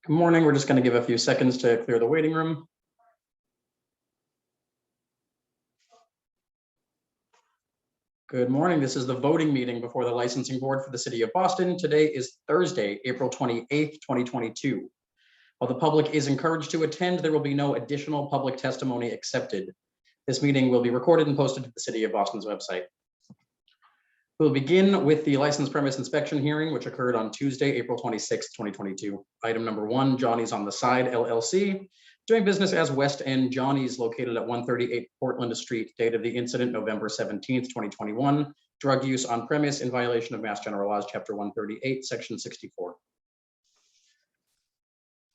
Good morning. We're just going to give a few seconds to clear the waiting room. Good morning. This is the voting meeting before the licensing board for the city of Boston. Today is Thursday, April 28th, 2022. While the public is encouraged to attend, there will be no additional public testimony accepted. This meeting will be recorded and posted to the city of Boston's website. We'll begin with the license premise inspection hearing, which occurred on Tuesday, April 26, 2022. Item number 1, Johnny's on the Side, LLC, doing business as West End Johnny's, located at 138 Portland Street, date of the incident November 17th, 2021. Drug use on premise in violation of Mass General Laws, Chapter 138, Section 64.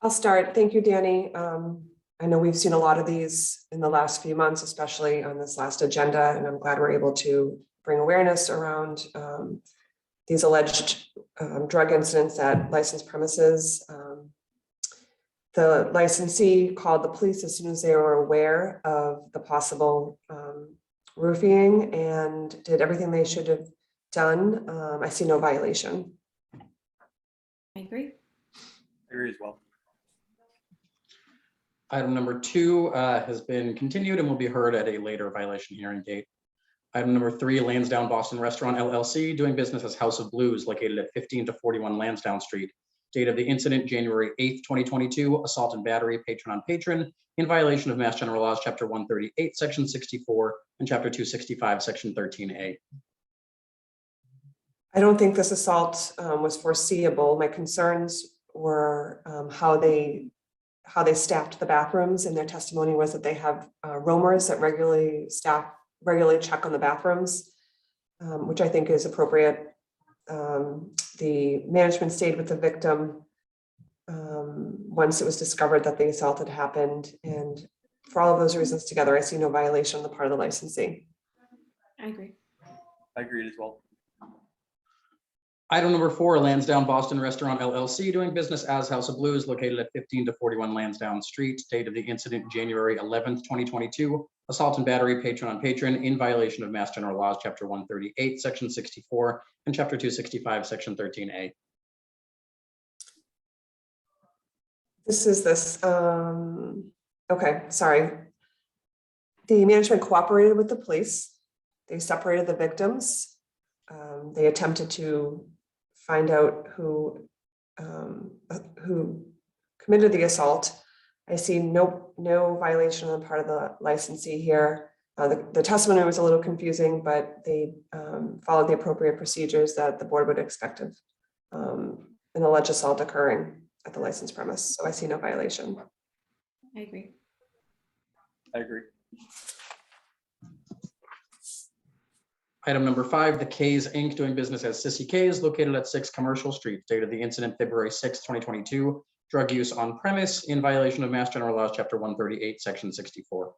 I'll start. Thank you, Danny. I know we've seen a lot of these in the last few months, especially on this last agenda, and I'm glad we're able to bring awareness around these alleged drug incidents at licensed premises. The licensee called the police as soon as they were aware of the possible roofing and did everything they should have done. I see no violation. I agree. I agree as well. Item number 2 has been continued and will be heard at a later violation hearing date. Item number 3, Lansdowne Boston Restaurant LLC, doing business as House of Blues, located at 15 to 41 Lansdowne Street. Date of the incident, January 8th, 2022, assault and battery, patron on patron, in violation of Mass General Laws, Chapter 138, Section 64, and Chapter 265, Section 13A. I don't think this assault was foreseeable. My concerns were how they staffed the bathrooms, and their testimony was that they have roamers that regularly check on the bathrooms, which I think is appropriate. The management stayed with the victim once it was discovered that the assault had happened, and for all of those reasons together, I see no violation on the part of the licensee. I agree. I agree as well. Item number 4, Lansdowne Boston Restaurant LLC, doing business as House of Blues, located at 15 to 41 Lansdowne Street. Date of the incident, January 11th, 2022. Assault and battery, patron on patron, in violation of Mass General Laws, Chapter 138, Section 64, and Chapter 265, Section 13A. Okay, sorry. The management cooperated with the police. They separated the victims. They attempted to find out who committed the assault. I see no violation on the part of the licensee here. The testimony was a little confusing, but they followed the appropriate procedures that the board would expect of an alleged assault occurring at the licensed premise. So I see no violation. I agree. I agree. Item number 5, the K's Inc., doing business as Sissy K's, located at 6 Commercial Street. Date of the incident, February 6, 2022. Drug use on premise in violation of Mass General Laws, Chapter 138, Section 64.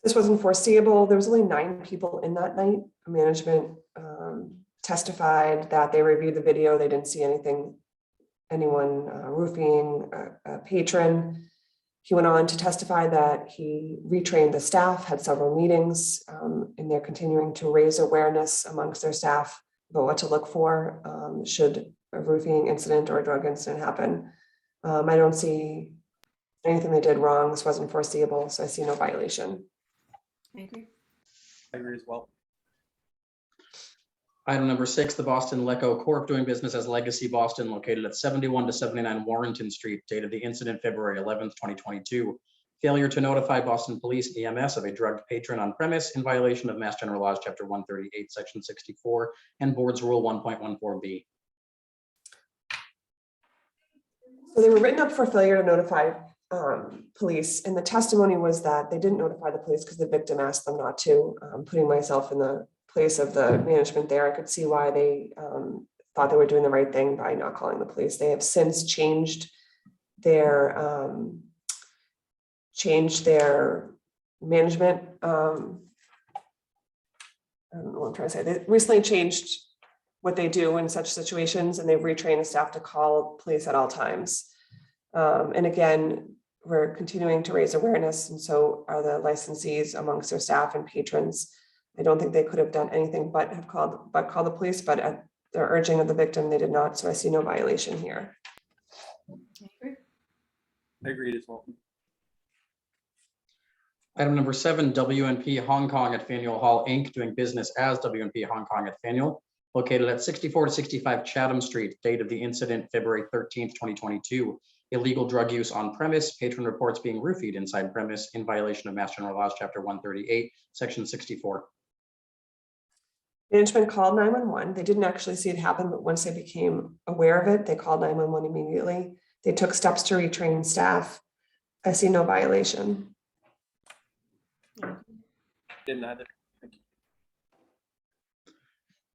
This wasn't foreseeable. There was only 9 people in that night. Management testified that they reviewed the video. They didn't see anyone roofing a patron. He went on to testify that he retrained the staff, had several meetings, and they're continuing to raise awareness amongst their staff about what to look for should a roofing incident or a drug incident happen. I don't see anything they did wrong. This wasn't foreseeable, so I see no violation. I agree. I agree as well. Item number 6, the Boston Leco Corp., doing business as Legacy Boston, located at 71 to 79 Warrenton Street. Date of the incident, February 11th, 2022. Failure to notify Boston Police EMS of a drugged patron on premise in violation of Mass General Laws, Chapter 138, Section 64, and Board's Rule 1.14b. So they were written up for failure to notify police, and the testimony was that they didn't notify the police because the victim asked them not to. Putting myself in the place of the management there, I could see why they thought they were doing the right thing by not calling the police. They have since changed their management. I don't know what I'm trying to say. They recently changed what they do in such situations, and they've retrained the staff to call police at all times. And again, we're continuing to raise awareness, and so are the licensees amongst their staff and patrons. I don't think they could have done anything but call the police, but their urging of the victim, they did not, so I see no violation here. I agree. Agreed as well. Item number 7, WNP Hong Kong at Faneuil Hall, Inc., doing business as WNP Hong Kong at Faneuil, located at 64 to 65 Chatham Street, date of the incident, February 13th, 2022. Illegal drug use on premise, patron reports being roofied inside premise in violation of Mass General Laws, Chapter 138, Section 64. Management called 911. They didn't actually see it happen, but once they became aware of it, they called 911 immediately. They took steps to retrain staff. I see no violation. Didn't either. Thank you.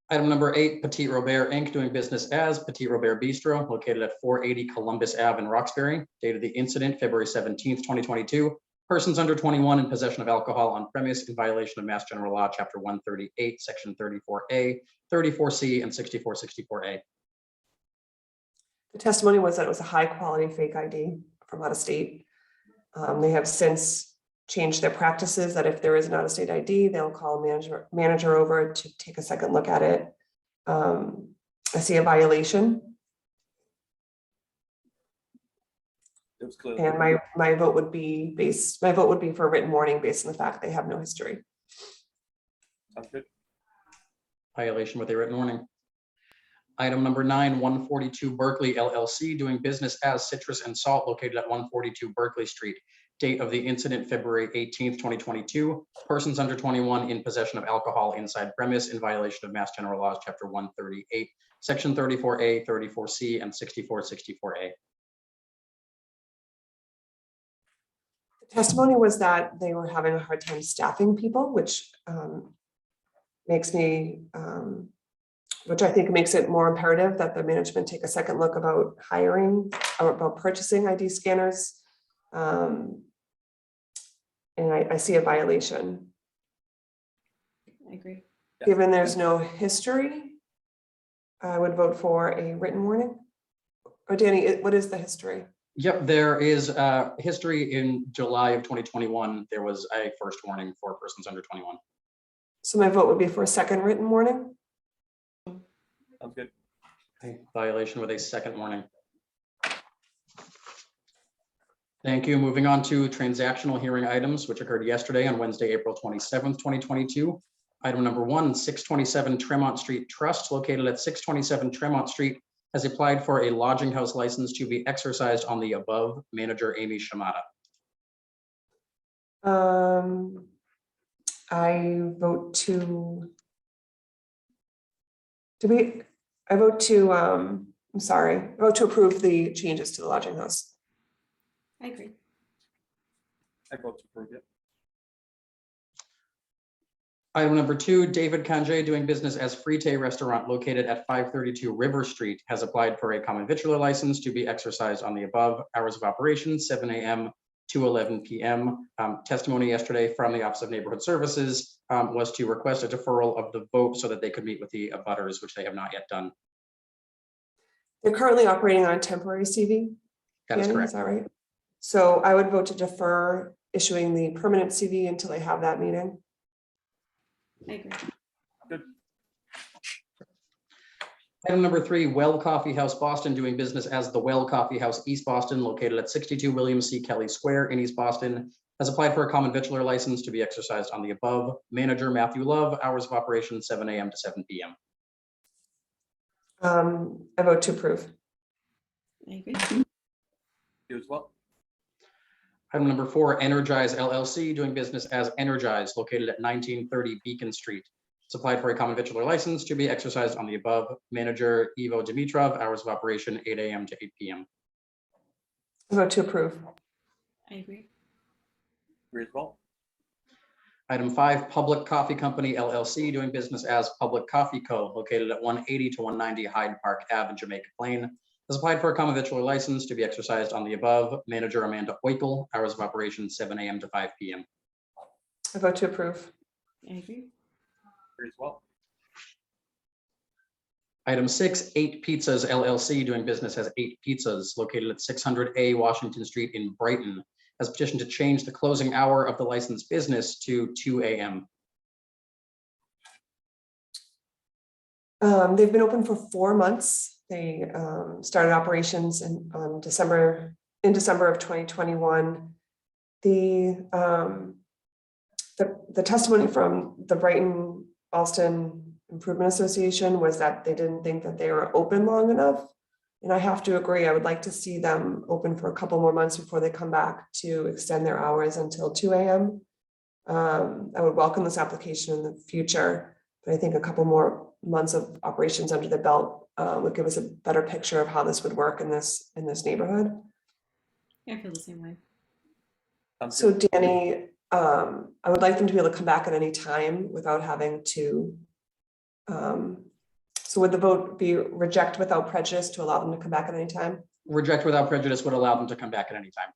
Item number 8, Petit Robert Inc., doing business as Petit Robert Bistro, located at 480 Columbus Ave in Roxbury, date of the incident, February 17th, 2022. Persons under 21 in possession of alcohol on premise in violation of Mass General Law, Chapter 138, Section 34A, 34C, and 6464A. The testimony was that it was a high quality fake ID from out of state. They have since changed their practices that if there is an out of state ID, they'll call a manager over to take a second look at it. I see a violation, It was clear. and my vote would be for a written warning based on the fact they have no history. Sounds good. Violation with a written warning. Item number 9, 142 Berkeley LLC, doing business as Citrus and Salt, located at 142 Berkeley Street. Date of the incident, February 18th, 2022. Persons under 21 in possession of alcohol inside premise in violation of Mass General Laws, Chapter 138, Section 34A, 34C, and 6464A. The testimony was that they were having a hard time staffing people, which makes me, which I think makes it more imperative that the management take a second look about hiring or about purchasing ID scanners. And I see a violation. I agree. Yeah. Given there's no history, I would vote for a written warning. Or Danny, what is the history? Yep, there is history in July of 2021. There was a first warning for persons under 21. So my vote would be for a second written warning. Sounds good. Okay, violation with a second warning. Thank you. Moving on to transactional hearing items, which occurred yesterday on Wednesday, April 27th, 2022. Item number 1, 627 Tremont Street Trust, located at 627 Tremont Street, has applied for a lodging house license to be exercised on the above. Manager Amy Shimada. I vote to. I vote to, I'm sorry, I vote to approve the changes to the lodging house. I agree. I vote to approve it. Item number 2, David Kanjay, doing business as Frite Restaurant, located at 532 River Street, has applied for a common victular license to be exercised on the above. Hours of operation, 7 a.m. to 11 p.m. Testimony yesterday from the Office of Neighborhood Services was to request a deferral of the vote so that they could meet with the abutters, which they have not yet done. They're currently operating on a temporary CV. That is Danny, correct. Is that right? So I would vote to defer issuing the permanent CV until they have that meeting. I agree. Good. Item number 3, Well Coffee House Boston, doing business as the Well Coffee House East Boston, located at 62 William C. Kelly Square in East Boston, has applied for a common victular license to be exercised on the above. Manager Matthew Love. Hours of operation, 7 a.m. to 7 p.m. I vote to approve. I agree. You as well. Item number 4, Energize LLC, doing business as Energize, located at 1930 Beacon Street. It's applied for a common victular license to be exercised on the above. Manager Ivo Dimitrov. Hours of operation, 8 a.m. to 8 p.m. I vote to approve. I agree. Agree as well. Item 5, Public Coffee Company LLC, doing business as Public Coffee Co., located at 180 to 190 Hyde Park Ave in Jamaica Plain, has applied for a common victular license to be exercised on the above. Manager Amanda Oikel. Hours of operation, 7 a.m. to 5 p.m. I vote to approve. I agree. Agree as well. Item 6, 8 Pizzas LLC, doing business as 8 Pizzas, located at 600A Washington Street in Brighton, has petitioned to change the closing hour of the licensed business to 2 a.m. They've been open for 4 months. They started operations in December of 2021. The testimony from the Brighton Alston Improvement Association was that they didn't think that they were open long enough. And I have to agree, I would like to see them open for a couple more months before they come back to extend their hours until 2 a.m. I would welcome this application in the future, but I think a couple more months of operations under the belt would give us a better picture of how this would work in this neighborhood. I feel the same way. Sounds So good. Danny, I would like them to be able to come back at any time without having to. So would the vote be reject without prejudice to allow them to come back at any time? Reject without prejudice would allow them to come back at any time.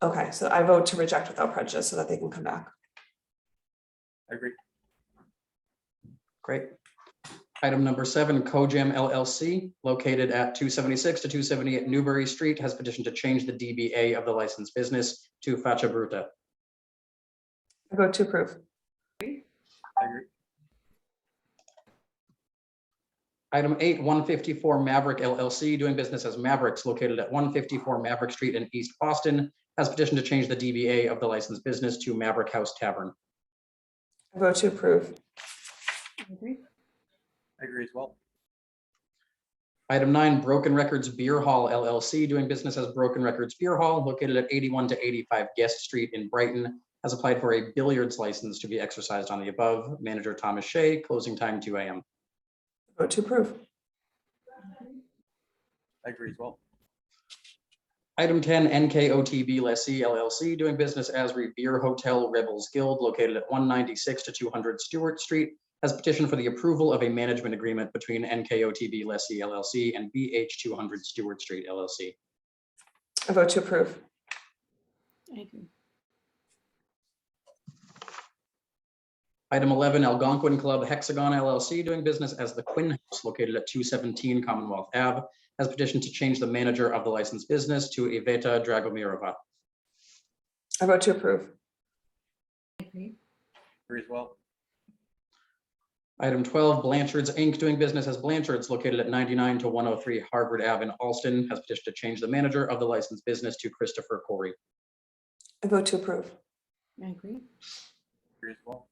Okay, so I vote to reject without prejudice so that they can come back. I agree. Great. Item number 7, Kojam LLC, located at 276 to 278 Newbury Street, has petitioned to change the DBA of the licensed business to Faccia Bruta. I vote to approve. I agree. Item 8, 154 Maverick LLC, doing business as Mavericks, located at 154 Maverick Street in East Boston, has petitioned to change the DBA of the licensed business to Maverick House Tavern. I vote to approve. I agree. I agree as well. Item 9, Broken Records Beer Hall LLC, doing business as Broken Records Beer Hall, located at 81 to 85 Guest Street in Brighton, has applied for a billiards license to be exercised on the above. Manager Thomas Shea, closing time 2 a.m. Vote to approve. I agree as well. Item 10, NKOTB Lessee LLC, doing business as Revere Hotel Rebels Guild, located at 196 to 200 Stewart Street, has petitioned for the approval of a management agreement between NKOTB Lessee LLC and BH 200 Stewart Street LLC. I vote to approve. I agree. Item 11, Algonquin Club Hexagon LLC, doing business as the Quinn House, located at 217 Commonwealth Ave, has petitioned to change the manager of the licensed business to Iveta Dragomirova. I vote to approve. I agree. Agree as well. Item 12, Blanchard's Inc., doing business as Blanchard's, located at 99 to 103 Harvard Ave in Alston, has petitioned to change the manager of the licensed business to Christopher Corey. I vote to approve. I agree. Agree as well.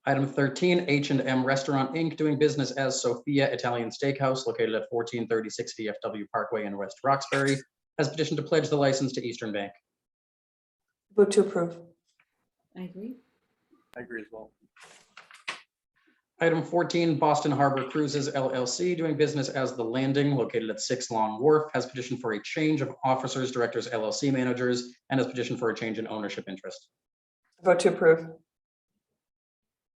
Item 13, H&M Restaurant Inc., doing business as Sophia Italian Steakhouse, located at 1436 VFW Parkway in West Roxbury, has petitioned to pledge the license to Eastern Bank. Vote to approve. I agree. I agree as well. Item 14, Boston Harbor Cruises LLC, doing business as The Landing, located at 6 Long Wharf, has petitioned for a change of officers, directors, LLC managers, and has petitioned for a change in ownership interest. Vote to approve.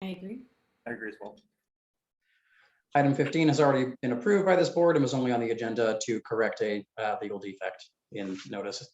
I agree. I agree as well. Item 15 has already been approved by this board and was only on the agenda to correct a legal defect in notice.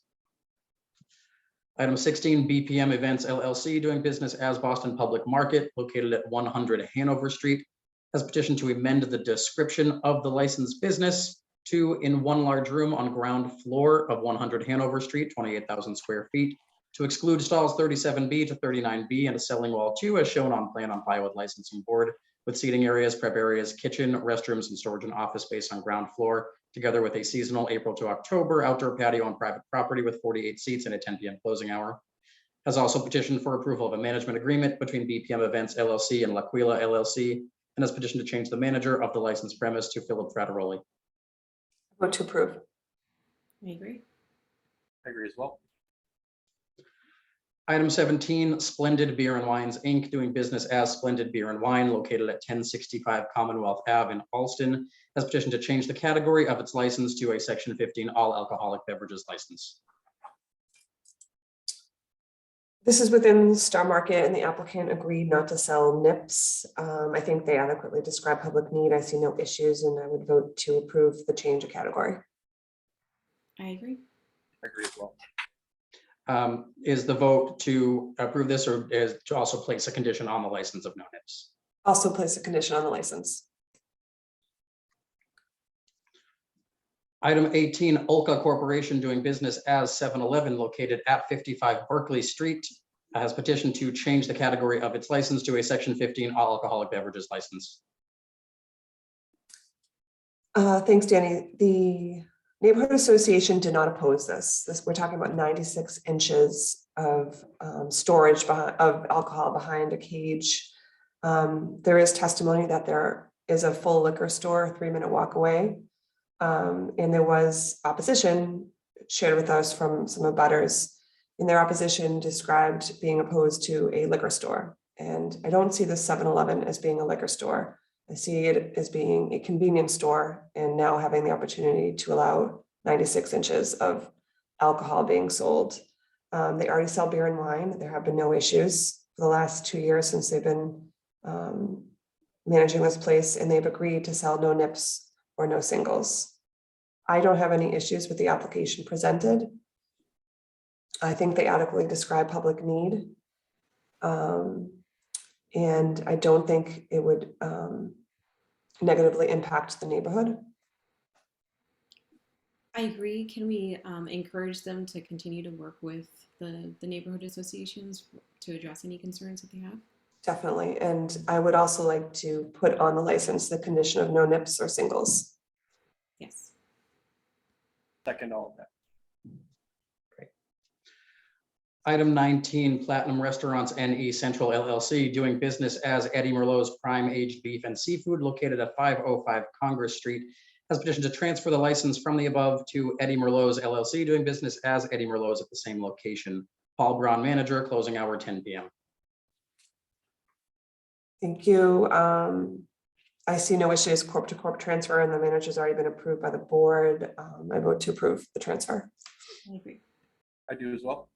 Item 16, BPM Events LLC, doing business as Boston Public Market, located at 100 Hanover Street, has petitioned to amend the description of the licensed business to in one large room on ground floor of 100 Hanover Street, 28,000 square feet, to exclude stalls 37B to 39B and a selling wall 2 as shown on plan on file with licensing board, with seating areas, prep areas, kitchen, restrooms, and storage and office space on ground floor, together with a seasonal April to October outdoor patio on private property with 48 seats and a 10 p.m. closing hour. Has also petitioned for approval of a management agreement between BPM Events LLC and L'Aquila LLC, and has petitioned to change the manager of the licensed premise to Philip Frateroli. Vote to approve. I agree. I agree as well. Item 17, Splendid Beer and Wines Inc., doing business as Splendid Beer and Wine, located at 1065 Commonwealth Ave in Alston, has petitioned to change the category of its license to a Section 15 all alcoholic beverages license. This is within Star Market and the applicant agreed not to sell nips. I think they adequately describe public need. I see no issues and I would vote to approve the change of category. I agree. I agree as well. Is the vote to approve this or is to also place a condition on the license of no nips? Also place a condition on the license. Item 18, Ulca Corporation, doing business as 7-Eleven, located at 55 Berkeley Street, has petitioned to change the category of its license to a Section 15 all alcoholic beverages license. Thanks, Danny. The neighborhood association did not oppose this. We're talking about 96 inches of storage of alcohol behind a cage. There is testimony that there is a full liquor store, a 3-minute walk away. And there was opposition shared with us from some abutters. In their opposition described being opposed to a liquor store. And I don't see the 7-Eleven as being a liquor store. I see it as being a convenience store and now having the opportunity to allow 96 inches of alcohol being sold. They already sell beer and wine. There have been no issues for the last 2 years since they've been managing this place, and they've agreed to sell no nips or no singles. I don't have any issues with the application presented. I think they adequately describe public need. And I don't think it would negatively impact the neighborhood. I agree. Can we encourage them to continue to work with the neighborhood associations to address any concerns that they have? Definitely. And I would also like to put on the license the condition of no nips or singles. Yes. Second all of that. Item 19, Platinum Restaurants NE Central LLC, doing business as Eddie Merlot's Prime Aged Beef and Seafood located at 505 Congress Street, has petitioned to transfer the license from the above to Eddie Merlot's LLC, doing business as Eddie Merlot's at the same location. Paul Braun, manager, closing hour 10 p.m. Thank you. I see no issues corp to corp transfer, and the manager's already been approved by the board. I vote to approve the transfer. I agree. I do as well.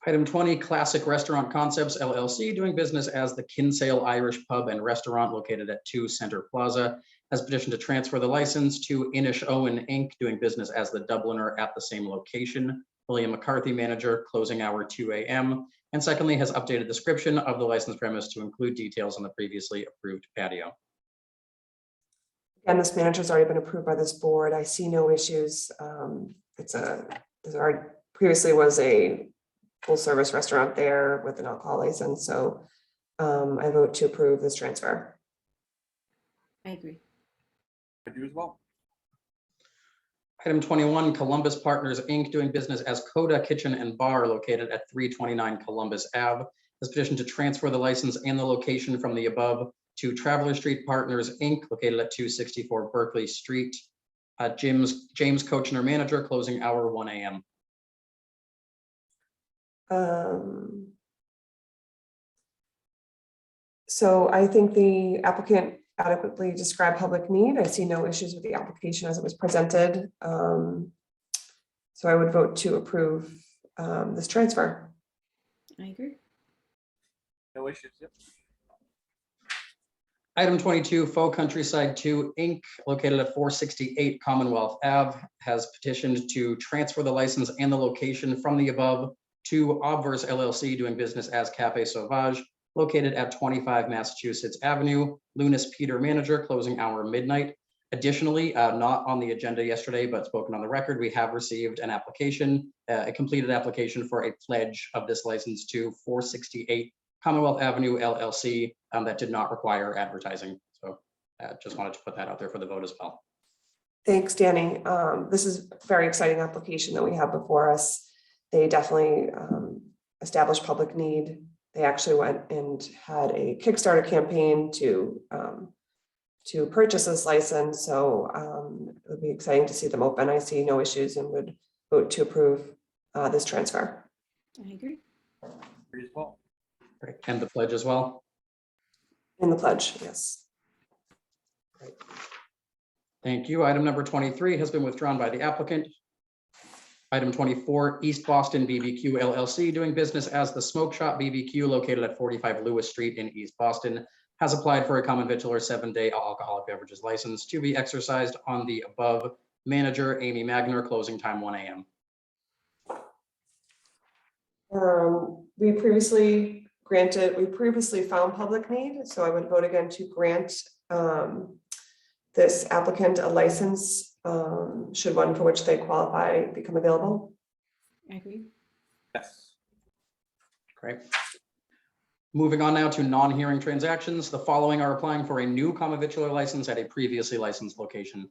Item 20, Classic Restaurant Concepts LLC, doing business as the Kinsale Irish Pub and Restaurant located at 2 Center Plaza, has petitioned to transfer the license to Inish Owen Inc., doing business as the Dubliner at the same location. William McCarthy, manager, closing hour 2 a.m. And secondly, has updated description of the licensed premise to include details on the previously approved patio. Again, this manager's already been approved by this board. I see no issues. Previously was a full service restaurant there with an alcohol license. So I vote to approve this transfer. I agree. I do as well. Item 21, Columbus Partners Inc., doing business as Coda Kitchen and Bar located at 329 Columbus Ave, has petitioned to transfer the license and the location from the above to Traveler Street Partners Inc., located at 264 Berkeley Street. James Kochner, manager, closing hour 1 a.m. So I think the applicant adequately described public need. I see no issues with the application as it was presented. So I would vote to approve this transfer. I agree. No issues. Yep. Item 22, Faux Countryside 2 Inc., located at 468 Commonwealth Ave, has petitioned to transfer the license and the location from the above to Obverse LLC, doing business as Cafe Sauvage, located at 25 Massachusetts Avenue. Lunas Peter, manager, closing hour midnight. Additionally, not on the agenda yesterday, but spoken on the record, we have received an application, a completed application for a pledge of this license to 468 Commonwealth Avenue LLC that did not require advertising. So just wanted to put that out there for the vote as well. Thanks, Danny. This is a very exciting application that we have before us. They definitely established public need. They actually went and had a Kickstarter campaign to purchase this license. So it would be exciting to see them open. I see no issues and would vote to approve this transfer. I agree. Agree as well. Great. And the pledge as well. In the pledge, yes. Thank you. Item number 23 has been withdrawn by the applicant. Item 24, East Boston BBQ LLC, doing business as the Smoke Shop BBQ located at 45 Lewis Street in East Boston, has applied for a common victular 7-day alcoholic beverages license to be exercised on the above. Manager Amy Magner, closing time 1 a.m. We previously found public need, so I would vote again to grant this applicant a license should one for which they qualify become available. I agree. Yes. Great. Moving on now to non-hearing transactions. The following are applying for a new common victular license at a previously licensed location.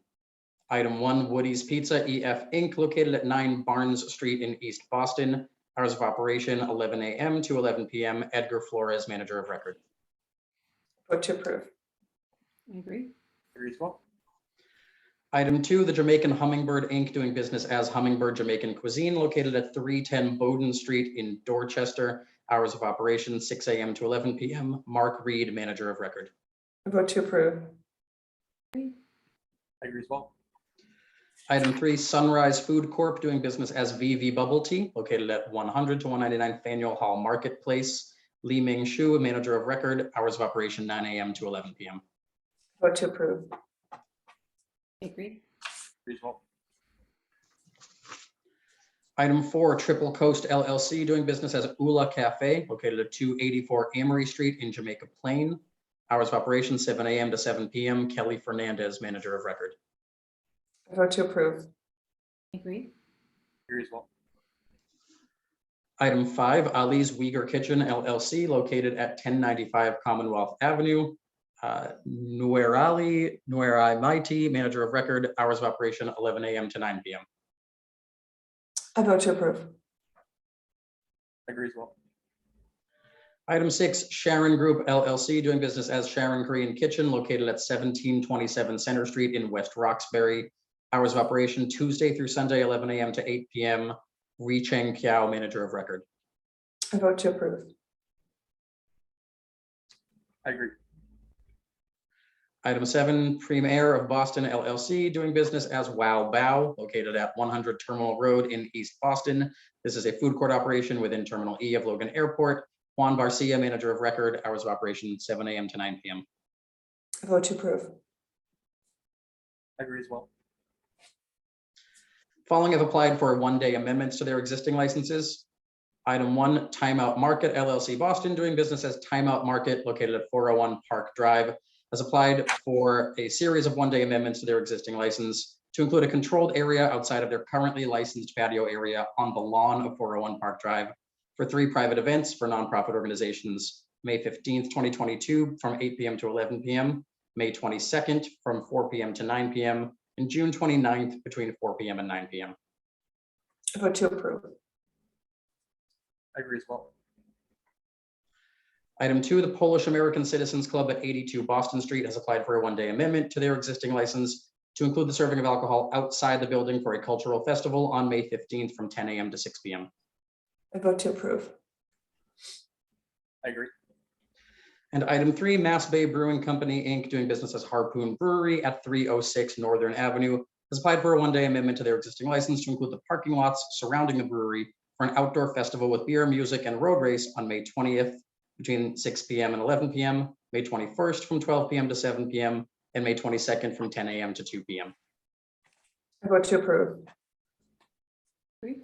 Item 1, Woody's Pizza EF Inc., located at 9 Barnes Street in East Boston. Hours of operation 11 a.m. to 11 p.m. Edgar Flores, manager of record. Vote to approve. I agree. Agree as well. Item 2, the Jamaican Hummingbird Inc., doing business as Hummingbird Jamaican Cuisine, located at 310 Bowdoin Street in Dorchester. Hours of operation 6 a.m. to 11 p.m. Mark Reed, manager of record. Vote to approve. I agree as well. Item 3, Sunrise Food Corp., doing business as VV Bubble Tea, located at 100 to 199 Faneuil Hall Marketplace. Li Ming Shu, manager of record. Hours of operation 9 a.m. to 11 p.m. Vote to approve. I agree. Agree as well. Item 4, Triple Coast LLC, doing business as Oola Cafe, located at 284 Amory Street in Jamaica Plain. Hours of operation 7 a.m. to 7 p.m. Kelly Fernandez, manager of record. Vote to approve. I agree. Agree as well. Item 5, Ali's Uyghur Kitchen LLC, located at 1095 Commonwealth Avenue. Nuerali Maiti, manager of record. Hours of operation 11 a.m. to 9 p.m. I vote to approve. Agree as well. Item 6, Sharon Group LLC, doing business as Sharon Korean Kitchen, located at 1727 Center Street in West Roxbury. Hours of operation Tuesday through Sunday, 11 a.m. to 8 p.m. Ri Cheng Kiao, manager of record. I vote to approve. I agree. Item 7, Premier of Boston LLC, doing business as Wow Bao, located at 100 Terminal Road in East Boston. This is a food court operation within Terminal E of Logan Airport. Juan Barcia, manager of record. Hours of operation 7 a.m. to 9 p.m. I vote to approve. I agree as well. Following have applied for one-day amendments to their existing licenses. Item 1, Timeout Market LLC Boston, doing business as Timeout Market, located at 401 Park Drive, has applied for a series of one-day amendments to their existing license to include a controlled area outside of their currently licensed patio area on the lawn of 401 Park Drive for 3 private events for nonprofit organizations: May 15th, 2022 from 8 p.m. to 11 p.m., May 22nd from 4 p.m. to 9 p.m., and June 29th between 4 p.m. and 9 p.m. I vote to approve. I agree as well. Item 2, the Polish American Citizens Club at 82 Boston Street has applied for a one-day amendment to their existing license to include the serving of alcohol outside the building for a cultural festival on May 15th from 10 a.m. to 6 p.m. I vote to approve. I agree. And item 3, Mass Bay Brewing Company, Inc., doing business as Harpoon Brewery at 306 Northern Avenue, has applied for a one-day amendment to their existing license to include the parking lots surrounding the brewery for an outdoor festival with beer, music, and road race on May 20th between 6 p.m. and 11 p.m., May 21st from 12 p.m. to 7 p.m., and May 22nd from 10 a.m. to 2 p.m. I vote to approve. Agree.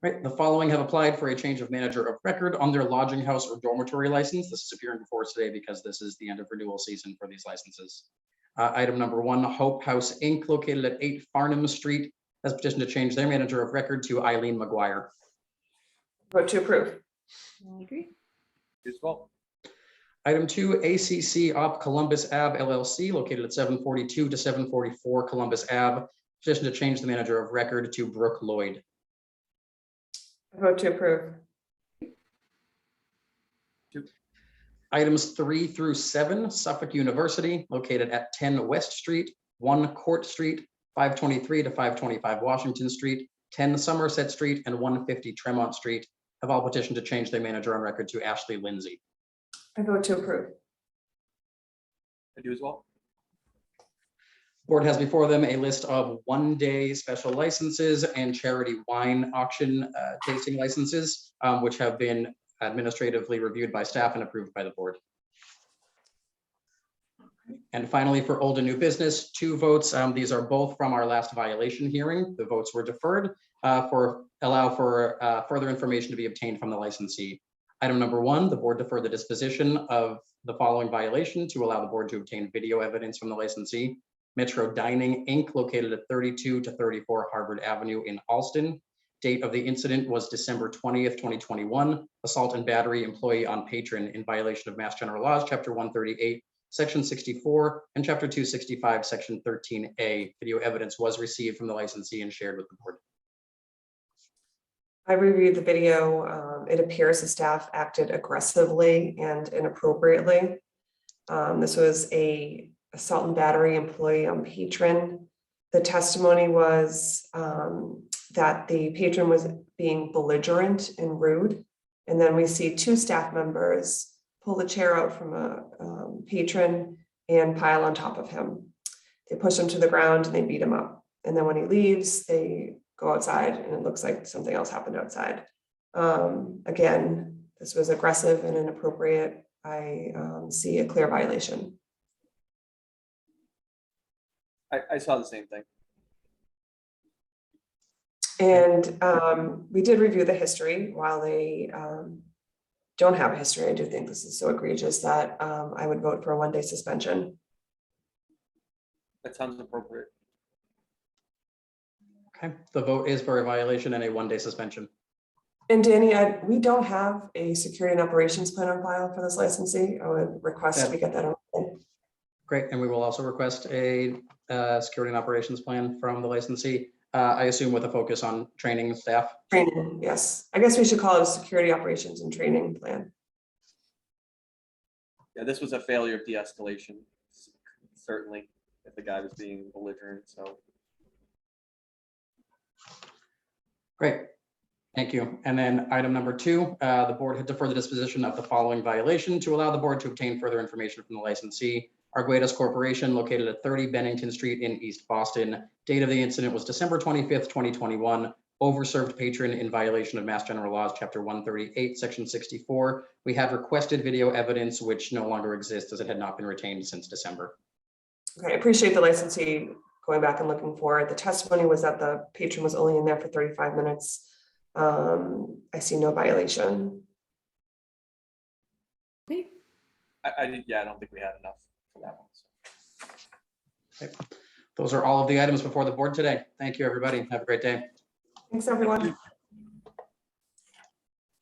Right, the following have applied for a change of manager of record on their lodging house or dormitory license. This is appearing before us today because this is the end of renewal season for these licenses. Item number 1, Hope House Inc., located at 8 Farnham Street, has petitioned to change their manager of record to Eileen McGuire. Vote to approve. I agree. Agree as well. Item 2, ACC Op Columbus Ave LLC, located at 742 to 744 Columbus Ave, petitioned to change the manager of record to Brooke Lloyd. I vote to approve. Items 3 through 7, Suffolk University, located at 10 West Street, 1 Court Street, 523 to 525 Washington Street, 10 Somerset Street, and 150 Tremont Street, have all petitioned to change their manager on record to Ashley Lindsay. I vote to approve. I do as well. Board has before them a list of one-day special licenses and charity wine auction tasting licenses, which have been administratively reviewed by staff and approved by the board. And finally, for old and new business, 2 votes. These are both from our last violation hearing. The votes were deferred allow for further information to be obtained from the licensee. Item number 1, the board deferred the disposition of the following violation to allow the board to obtain video evidence from the licensee: Metro Dining Inc., located at 32 to 34 Harvard Avenue in Alston, Date of the incident was December 20th, 2021. Assault and battery employee on patron in violation of Mass General Laws, Chapter 138, Section 64, and Chapter 265, Section 13A. Video evidence was received from the licensee and shared with the board. I reviewed the video. It appears the staff acted aggressively and inappropriately. This was a assault and battery employee on patron. The testimony was that the patron was being belligerent and rude. And then we see two staff members pull the chair out from a patron and pile on top of him. They push him to the ground and they beat him up. And then when he leaves, they go outside and it looks like something else happened outside. Again, this was aggressive and inappropriate. I see a clear violation. I saw the same thing. And we did review the history. While they don't have a history, I do think this is so egregious that I would vote for a one-day suspension. That sounds appropriate. Okay, the vote is for a violation and a one-day suspension. And Danny, we don't have a security and operations plan on file for this licensee. I would request we get that on. Great, and we will also request a security and operations plan from the licensee. I assume with a focus on training staff. Training, yes. I guess we should call it a security operations and training plan. Yeah, this was a failure of de-escalation, certainly, if the guy was being belligerent, so. Great, thank you. And then item number 2, the board had deferred the disposition of the following violation to allow the board to obtain further information from the licensee. Arguedas Corporation, located at 30 Bennington Street in East Boston. Date of the incident was December 25th, 2021. Overserved patron in violation of Mass General Laws, Chapter 138, Section 64. We have requested video evidence, which no longer exists as it had not been retained since December. Okay, I appreciate the licensee going back and looking for it. The testimony was that the patron was only in there for 35 minutes. I see no violation. Okay. I don't think we had enough for that one. So. Okay. Those are all of the items before the board today. Thank you, everybody. Have a great day. Thanks, everyone.